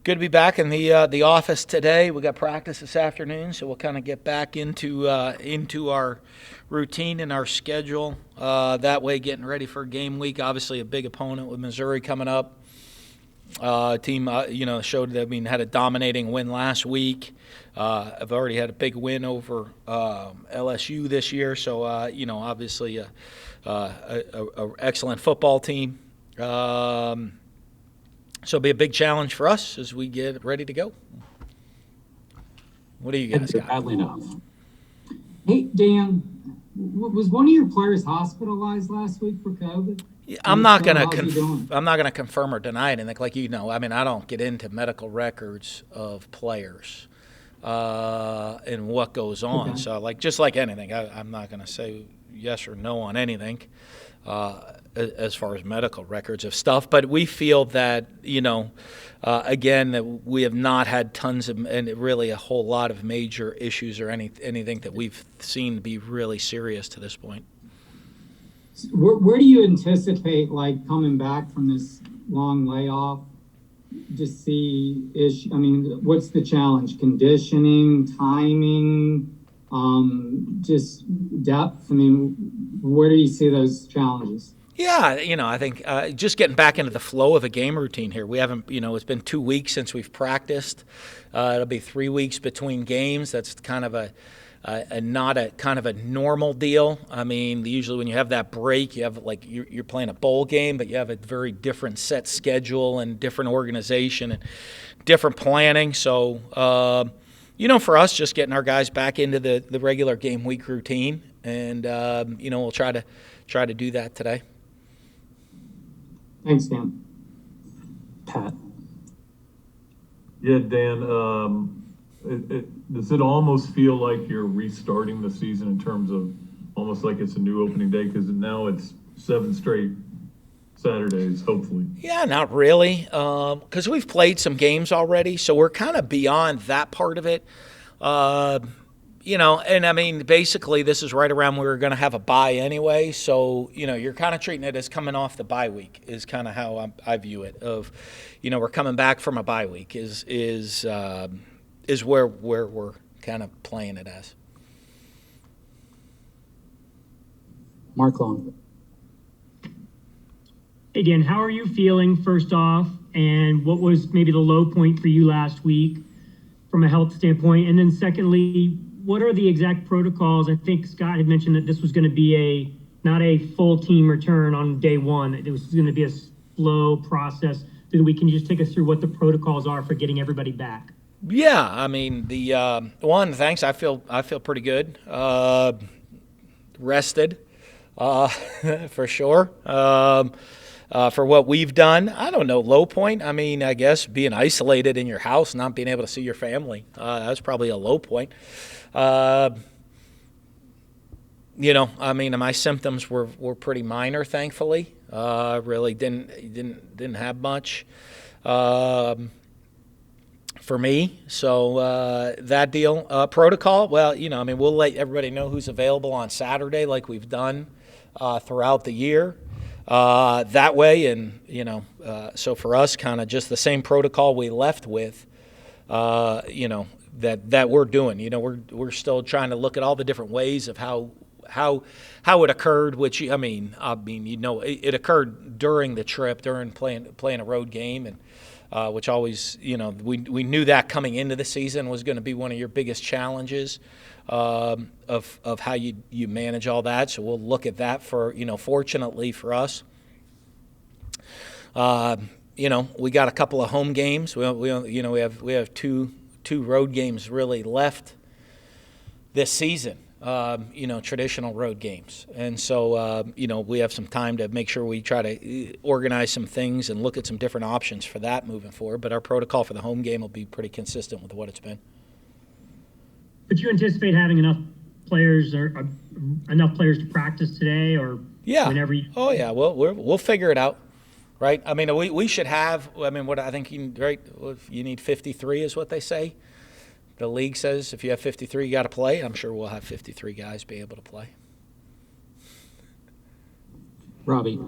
Good to be back in the office today. We got practice this afternoon, so we'll kind of get back into our routine and our schedule. That way, getting ready for game week. Obviously, a big opponent with Missouri coming up. Team, showed that had a dominating win last week. I've already had a big win over LSU this year, so obviously a excellent football team. So it'll be a big challenge for us as we get ready to go. What do you guys got? Badly enough. Hey, Dan, was one of your players hospitalized last week for COVID? I'm not gonna confirm or deny anything. I don't get into medical records of players and what goes on. Okay. So just like anything, I'm not gonna say yes or no on anything. As far as medical records of stuff, but we feel that again that we have not had tons of and really a whole lot of major issues or anything that we've seen be really serious to this point. Where do you anticipate coming back from this long layoff? Just see issue. What's the challenge? Conditioning, timing, just depth. Where do you see those challenges? Yeah, I think just getting back into the flow of a game routine here. We haven't, it's been 2 weeks since we've practiced. It'll be 3 weeks between games. That's kind of not a kind of a normal deal. Usually when you have that break, you have you're playing a bowl game, but you have a very different set schedule and different organization and different planning. So, for us, just getting our guys back into the regular game week routine, and we'll try to do that today. Thanks, Dan. Pat. Yeah, Dan, does it almost feel like you're restarting the season in terms of almost like it's a new opening day? Because now it's 7 straight Saturdays, hopefully. Yeah, not really, because we've played some games already, so we're kind of beyond that part of it. Basically this is right around where we're going to have a bye anyway. So, you're kind of treating it as coming off the bye week is kind of how I view it of, we're coming back from a bye week is where we're kind of playing it as. Mark Long. Hey, Dan, how are you feeling first off? And what was maybe the low point for you last week from a health standpoint? And then secondly, what are the exact protocols? I think Scott had mentioned that this was going to be not a full team return on day one. It was going to be a slow process. Can you just take us through what the protocols are for getting everybody back? Yeah, the one, thanks. I feel pretty good. Rested, for sure. For what we've done, I don't know, low point. I guess being isolated in your house, not being able to see your family, that's probably a low point. My symptoms were pretty minor, thankfully. Really didn't have much for me. So that deal. Protocol, well, we'll let everybody know who's available on Saturday like we've done throughout the year. That way, and so for us, kind of just the same protocol we left with, that we're doing. We're still trying to look at all the different ways of how it occurred. Which it occurred during the trip, during playing a road game, and which always, we knew that coming into the season was going to be one of your biggest challenges. Of how you manage all that. So we'll look at that for, fortunately for us. We got a couple of home games. We have two road games really left this season. Traditional road games. And so, we have some time to make sure we try to organize some things and look at some different options for that moving forward. But our protocol for the home game will be pretty consistent with what it's been. But you anticipate having enough players to practice today, or whenever you? Oh yeah, we'll figure it out, right? We should have. What I think you need 53 is what they say. The league says if you have 53, you got to play. I'm sure we'll have 53 guys be able to play. Robbie.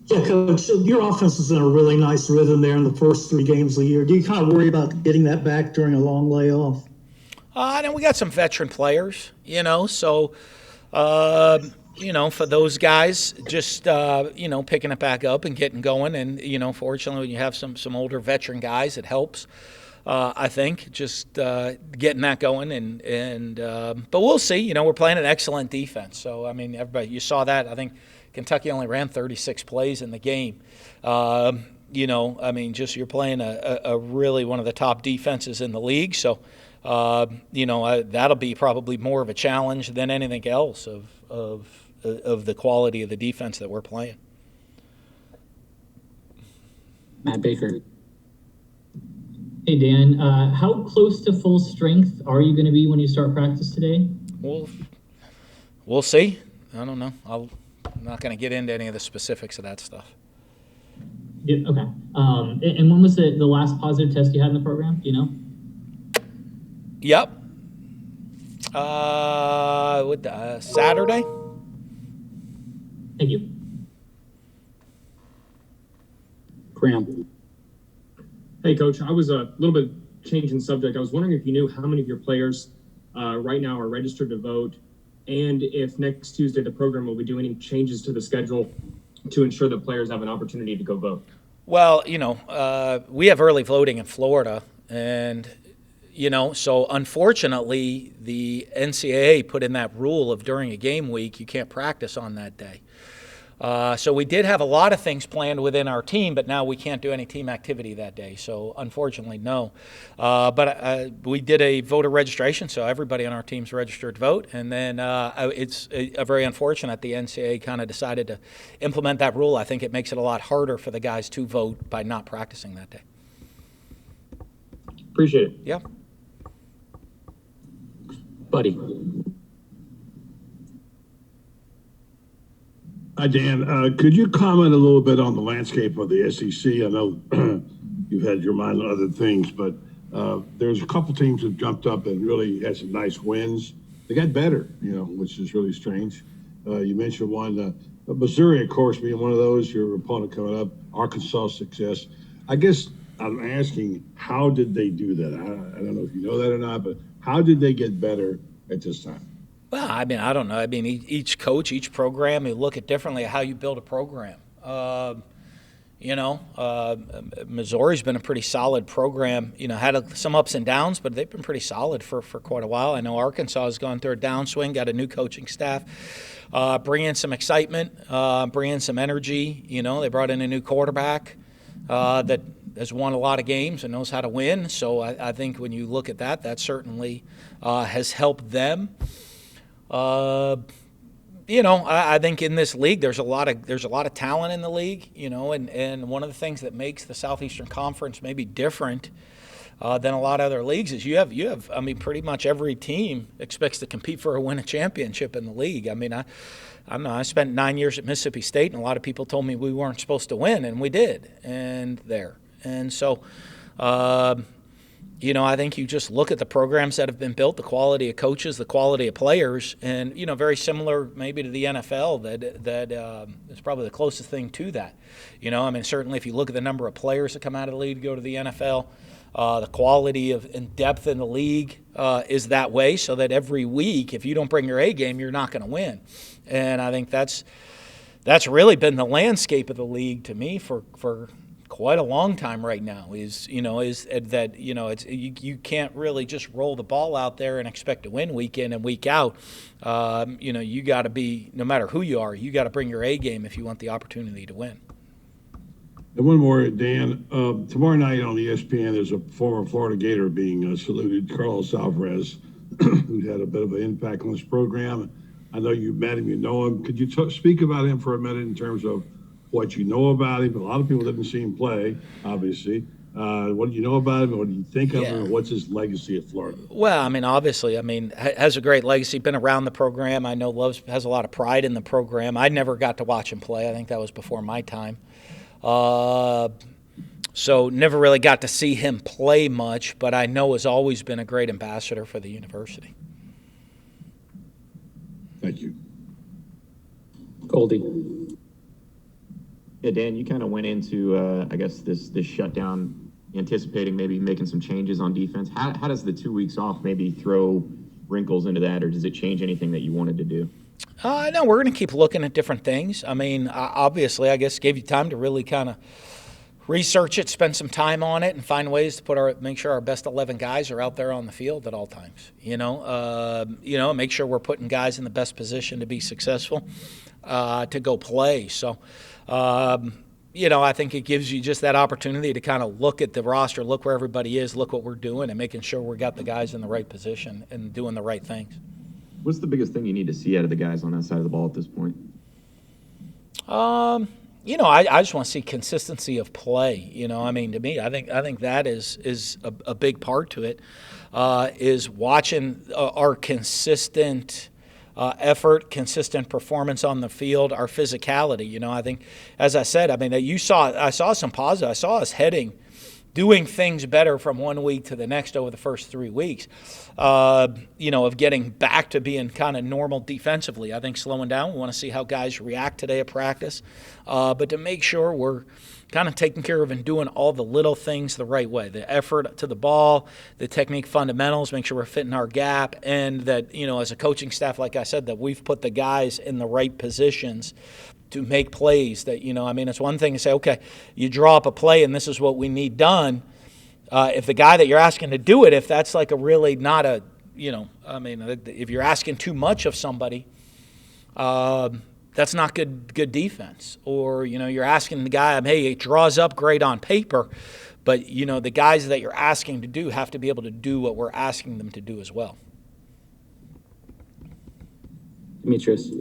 Yeah, Coach, your offense is in a really nice rhythm there in the first 3 games of the year. Do you kind of worry about getting that back during a long layoff? And we got some veteran players, so for those guys, just picking it back up and getting going, and fortunately, when you have some older veteran guys, it helps. I think just getting that going, but we'll see. We're playing an excellent defense, so I mean, everybody, you saw that. I think Kentucky only ran 36 plays in the game. I mean, just you're playing a really one of the top defenses in the league, so. That'll be probably more of a challenge than anything else of the quality of the defense that we're playing. Matt Baker. Hey, Dan, how close to full strength are you going to be when you start practice today? We'll see. I don't know. I'm not going to get into any of the specifics of that stuff. Yeah, okay. And when was the last positive test you had in the program? Do you know? Yep. Saturday. Thank you. Graham. Hey, Coach, I was a little bit changing subject. I was wondering if you knew how many of your players right now are registered to vote, and if next Tuesday the program will be doing any changes to the schedule to ensure that players have an opportunity to go vote. Well, we have early voting in Florida, and so unfortunately, the NCAA put in that rule of during a game week, you can't practice on that day. So we did have a lot of things planned within our team, but now we can't do any team activity that day. So unfortunately, no. But we did a voter registration, so everybody on our team's registered to vote. And then it's very unfortunate the NCAA kind of decided to implement that rule. I think it makes it a lot harder for the guys to vote by not practicing that day. Appreciate it. Yeah. Buddy. Hi, Dan. Could you comment a little bit on the landscape of the SEC? I know you've had your mind on other things, but there's a couple teams that jumped up and really had some nice wins. They got better, which is really strange. You mentioned one, Missouri, of course, being one of those, your opponent coming up, Arkansas success. I guess I'm asking, how did they do that? I don't know if you know that or not, but how did they get better at this time? Well, I mean, I don't know. I mean, each coach, each program, you look at differently at how you build a program. Missouri's been a pretty solid program. Had some ups and downs, but they've been pretty solid for quite a while. I know Arkansas has gone through a downswing, got a new coaching staff, bringing some excitement, bringing some energy. They brought in a new quarterback that has won a lot of games and knows how to win. So I think when you look at that, that certainly has helped them. I think in this league there's a lot of talent in the league, and one of the things that makes the Southeastern Conference maybe different than a lot of other leagues is you have I mean, pretty much every team expects to compete for win a championship in the league. I mean, I don't know. I spent 9 years at Mississippi State, and a lot of people told me we weren't supposed to win, and we did, and so. I think you just look at the programs that have been built, the quality of coaches, the quality of players, and, very similar maybe to the NFL that is probably the closest thing to that. I mean, certainly if you look at the number of players that come out of the league to go to the NFL, the quality of and depth in the league is that way, so that every week, if you don't bring your A game, you're not going to win. And I think that's really been the landscape of the league to me for quite a long time right now is that it's you can't really just roll the ball out there and expect to win week in and week out. You got to be, no matter who you are, you got to bring your A game if you want the opportunity to win. And one more, Dan. Tomorrow night on ESPN, there's a former Florida Gator being saluted, Carlos Alvarez, who had a bit of an impact on this program. I know you met him, you know him. Could you speak about him for a minute in terms of what you know about him? A lot of people didn't see him play, obviously. What do you know about him? What do you think of him? What's his legacy at Florida? Well, I mean, obviously, has a great legacy, been around the program. I know has a lot of pride in the program. I never got to watch him play. I think that was before my time. So never really got to see him play much, but I know has always been a great ambassador for the university. Thank you. Goldie. Yeah, Dan, you kind of went into, I guess, this shutdown, anticipating maybe making some changes on defense. How does the 2 weeks off maybe throw wrinkles into that, or does it change anything that you wanted to do? No, we're going to keep looking at different things. I mean, obviously, I guess gave you time to really kind of research it, spend some time on it, and find ways to make sure our best 11 guys are out there on the field at all times. Make sure we're putting guys in the best position to be successful, to go play. So, I think it gives you just that opportunity to kind of look at the roster, look where everybody is, look what we're doing, and making sure we got the guys in the right position and doing the right things. What's the biggest thing you need to see out of the guys on that side of the ball at this point? I just want to see consistency of play. To me, I think that is a big part to it, is watching our consistent effort, consistent performance on the field, our physicality. I think, as I said, I saw some positive. I saw us doing things better from 1 week to the next over the first 3 weeks, of getting back to being kind of normal defensively. I think slowing down, we want to see how guys react today at practice, but to make sure we're kind of taking care of and doing all the little things the right way, the effort to the ball, the technique fundamentals, make sure we're fitting our gap, and that, as a coaching staff, like I said, that we've put the guys in the right positions to make plays. That, it's one thing to say, okay, you draw up a play and this is what we need done. If the guy that you're asking to do it, if that's like a really not a, if you're asking too much of somebody, that's not good defense. Or, you're asking the guy, hey, it draws up great on paper, but, the guys that you're asking to do have to be able to do what we're asking them to do as well. Demetrius.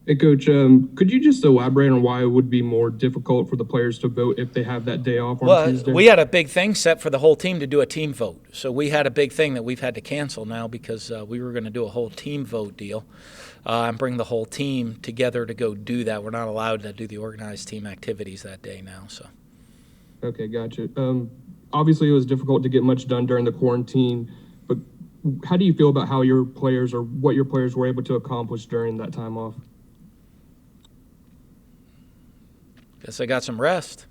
Hey, Coach, could you just elaborate on why it would be more difficult for the players to vote if they have that day off on Tuesday? We had a big thing set for the whole team to do a team vote. So we had a big thing that we've had to cancel now because we were going to do a whole team vote deal and bring the whole team together to go do that. We're not allowed to do the organized team activities that day now. So. Okay, gotcha. Obviously, it was difficult to get much done during the quarantine, but how do you feel about how your players or what your players were able to accomplish during that time off? Guess I got some rest.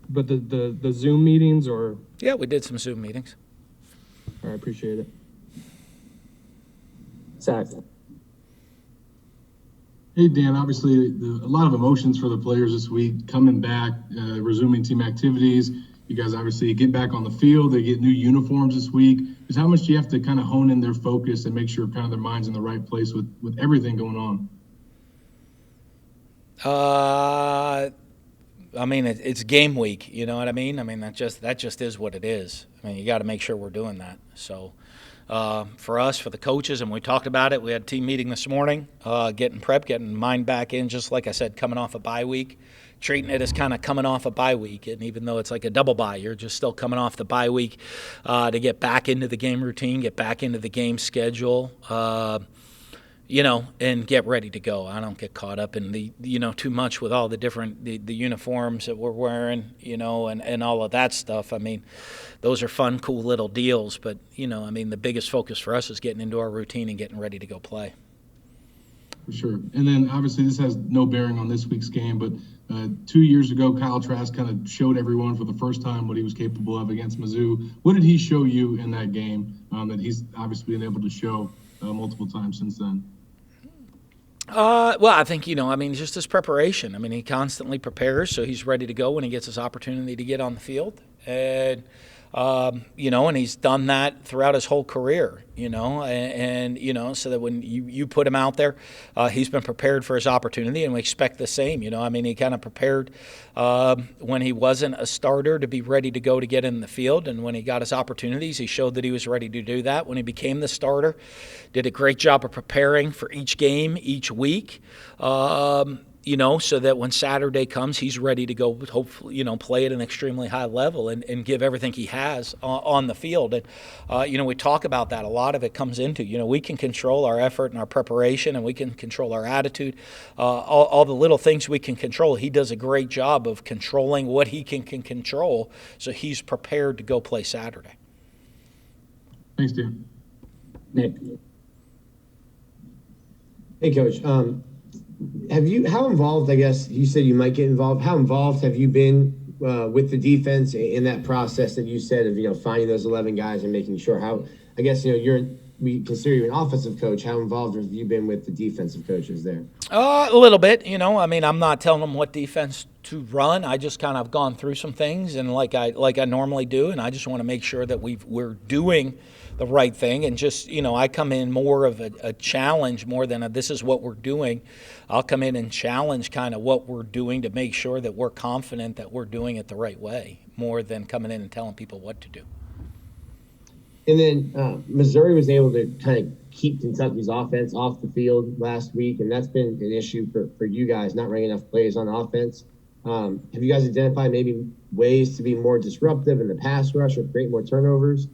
But the Zoom meetings or? Yeah, we did some Zoom meetings. I appreciate it. Zach. Hey, Dan, obviously a lot of emotions for the players this week, coming back, resuming team activities. You guys obviously get back on the field. They get new uniforms this week. Just how much do you have to kind of hone in their focus and make sure kind of their mind's in the right place with everything going on? It's game week. You know what I mean? That just is what it is. You got to make sure we're doing that. So, for us, for the coaches, and we talked about it. We had a team meeting this morning, getting prep, getting mind back in. Just like I said, coming off a bye week, treating it as kind of coming off a bye week. And even though it's like a double bye, you're just still coming off the bye week to get back into the game routine, get back into the game schedule. And get ready to go. I don't get caught up in the, too much with all the different, the uniforms that we're wearing, and all of that stuff. Those are fun, cool little deals. But, the biggest focus for us is getting into our routine and getting ready to go play. For sure. And then obviously this has no bearing on this week's game, but 2 years ago, Kyle Trask kind of showed everyone for the first time what he was capable of against Mizzou. What did he show you in that game that he's obviously been able to show multiple times since then? I think, just his preparation. He constantly prepares, so he's ready to go when he gets his opportunity to get on the field. And, and he's done that throughout his whole career, so that when you put him out there, he's been prepared for his opportunity, and we expect the same. He kind of prepared when he wasn't a starter to be ready to go to get in the field, and when he got his opportunities, he showed that he was ready to do that. When he became the starter, did a great job of preparing for each game, each week. So that when Saturday comes, he's ready to go, hopefully, play at an extremely high level and give everything he has on the field. And, we talk about that. A lot of it comes into, we can control our effort and our preparation, and we can control our attitude, all the little things we can control. He does a great job of controlling what he can control, so he's prepared to go play Saturday. Thanks, Dan. Nick. Hey, Coach. how involved, I guess you said you might get involved. How involved have you been with the defense in that process that you said of, finding those 11 guys and making sure I guess, we consider you an offensive coach. How involved have you been with the defensive coaches there? A little bit, I'm not telling them what defense to run. I just kind of gone through some things, and like I normally do, and I just want to make sure that we're doing the right thing. And just, I come in more of a challenge more than this is what we're doing. I'll come in and challenge kind of what we're doing to make sure that we're confident that we're doing it the right way, more than coming in and telling people what to do. And then Missouri was able to kind of keep Kentucky's offense off the field last week, and that's been an issue for you guys, not running enough plays on offense. Have you guys identified maybe ways to be more disruptive in the pass rush or create more turnovers?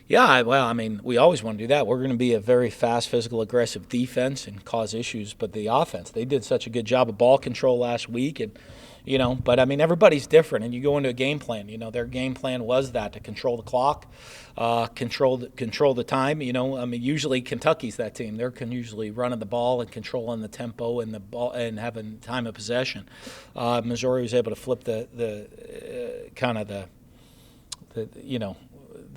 Yeah, well, we always want to do that. We're going to be a very fast, physical, aggressive defense and cause issues. But the offense, they did such a good job of ball control last week, and but everybody's different, and you go into a game plan. Their game plan was to control the clock, control the time. Usually Kentucky's that team. They're usually running the ball and controlling the tempo and the ball and having time of possession. Missouri was able to flip the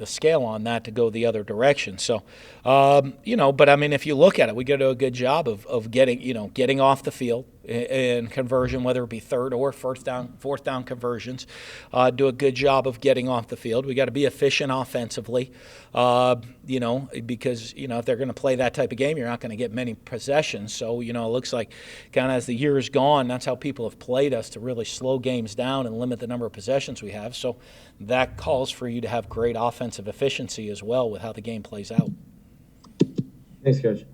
scale on that to go the other direction. So, but if you look at it, we go to a good job of getting off the field in conversion, whether it be third or fourth down conversions. Do a good job of getting off the field. We got to be efficient offensively, because if they're going to play that type of game, you're not going to get many possessions. So it looks like kind of as the year is gone, that's how people have played us, to really slow games down and limit the number of possessions we have. So that calls for you to have great offensive efficiency as well with how the game plays out. Thanks, Coach.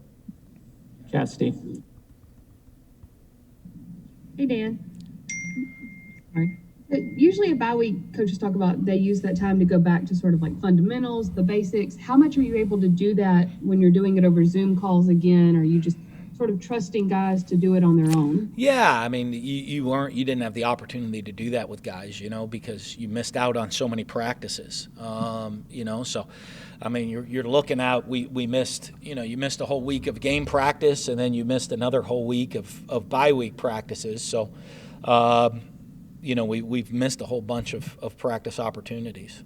Chastity. Hey, Dan. Sorry. Usually a bye week, coaches talk about they use that time to go back to sort of like fundamentals, the basics. How much are you able to do that when you're doing it over Zoom calls again? Or are you just sort of trusting guys to do it on their own? Yeah, you didn't have the opportunity to do that with guys, because you missed out on so many practices. So you're looking out. We missed, you missed a whole week of game practice, and then you missed another whole week of bye week practices. So, we've missed a whole bunch of practice opportunities.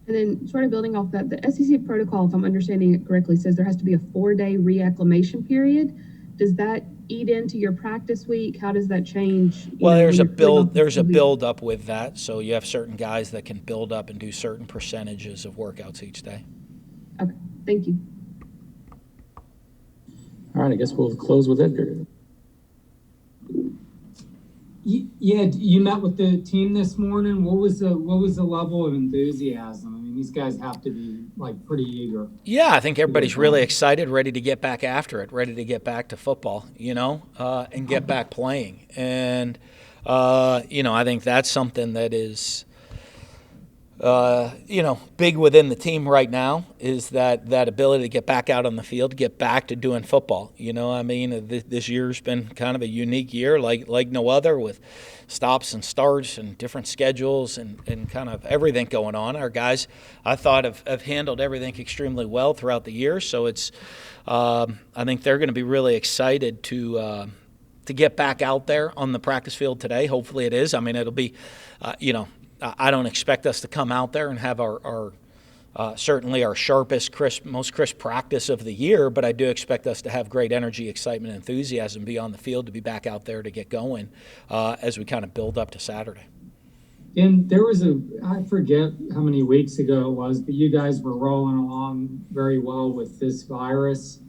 And then sort of building off that, the SEC protocol, if I'm understanding it correctly, says there has to be a 4-day reacclimation period. Does that eat into your practice week? How does that change? Well, there's a build up with that. So you have certain guys that can build up and do certain percentages of workouts each day. Okay, thank you. All right, I guess we'll close with Edgar. Yeah, you met with the team this morning. What was the level of enthusiasm? These guys have to be pretty eager. Yeah, I think everybody's really excited, ready to get back after it, ready to get back to football, and get back playing. And I think that's something that is big within the team right now, is that ability to get back out on the field, to get back to doing football. This year's been kind of a unique year, like no other, with stops and starts and different schedules and kind of everything going on. Our guys, I thought, have handled everything extremely well throughout the year. So it's, I think they're going to be really excited to get back out there on the practice field today. Hopefully it is. It'll be, I don't expect us to come out there and have our certainly our sharpest, most crisp practice of the year, but I do expect us to have great energy, excitement, enthusiasm, be on the field, to be back out there to get going as we kind of build up to Saturday. And there was I forget how many weeks ago it was, but you guys were rolling along very well with this virus.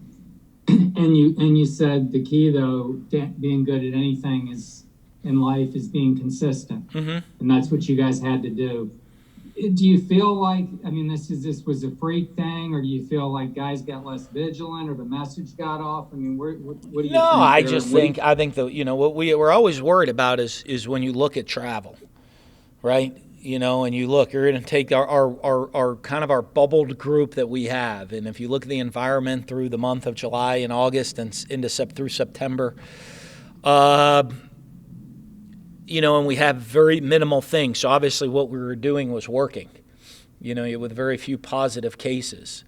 And you said the key, though, being good at anything in life is being consistent. Mm-hmm. And that's what you guys had to do. Do you feel like, this was a freak thing, or do you feel like guys got less vigilant, or the message got off? What do you think? No, I think what we're always worried about is when you look at travel, right? And you look, you're going to take our kind of our bubbled group that we have, and if you look at the environment through the month of July and August and through September, and we have very minimal things. So obviously what we were doing was working, with very few positive cases.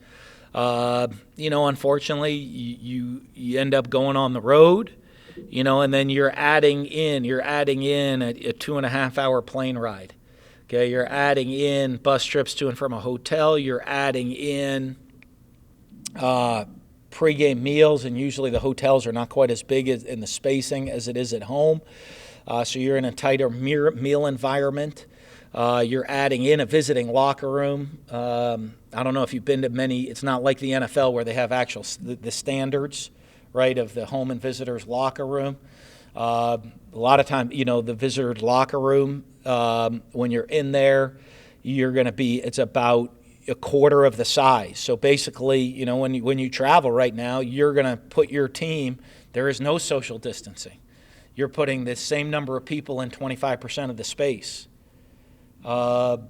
Unfortunately, you end up going on the road. And then you're adding in a 2.5 hour plane ride. Okay, you're adding in bus trips to and from a hotel. You're adding in pregame meals, and usually the hotels are not quite as big in the spacing as it is at home. So you're in a tighter meal environment. You're adding in a visiting locker room. I don't know if you've been to many. It's not like the NFL where they have the standards, right, of the home and visitors locker room. A lot of time, the visitor locker room, when you're in there, it's about a quarter of the size. So basically, when you travel right now, you're going to put your team, there is no social distancing. You're putting the same number of people in 25% of the space. When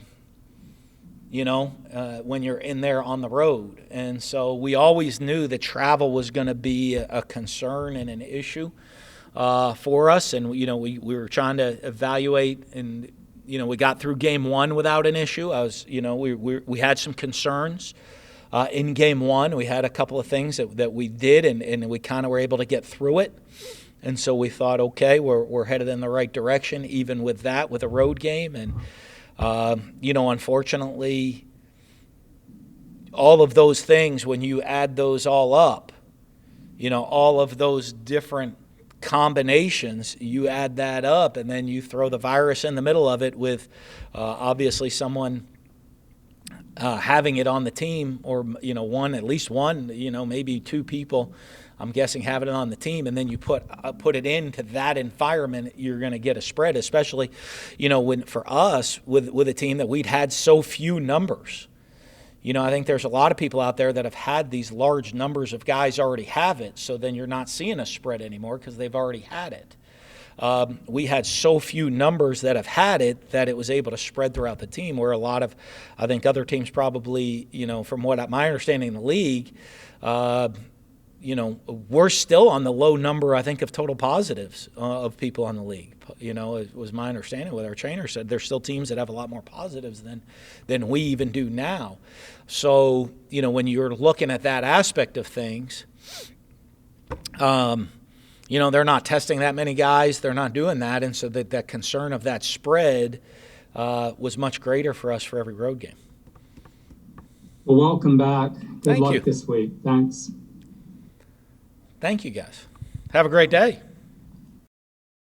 you're in there on the road. And so we always knew that travel was going to be a concern and an issue for us. And, we were trying to evaluate, and, we got through game one without an issue. We had some concerns in game one. We had a couple of things that we did, and we kind of were able to get through it. And so we thought, okay, we're headed in the right direction, even with that, with a road game. And, unfortunately, all of those things, when you add those all up, all of those different combinations, you add that up, and then you throw the virus in the middle of it with obviously someone having it on the team, or, at least one, maybe two people, I'm guessing, having it on the team, and then you put it into that environment, you're going to get a spread, especially, when for us with a team that we'd had so few numbers. I think there's a lot of people out there that have had these large numbers of guys already have it, so then you're not seeing a spread anymore because they've already had it. We had so few numbers that have had it that it was able to spread throughout the team, where a lot of, I think, other teams probably, from what my understanding in the league, we're still on the low number, I think, of total positives of people on the league. It was my understanding what our trainer said. There's still teams that have a lot more positives than we even do now. So, when you're looking at that aspect of things, they're not testing that many guys. They're not doing that. And so that concern of that spread was much greater for us for every road game. Well, welcome back. Good Thank luck you. this week. Thanks. Thank you, guys. Have a great day.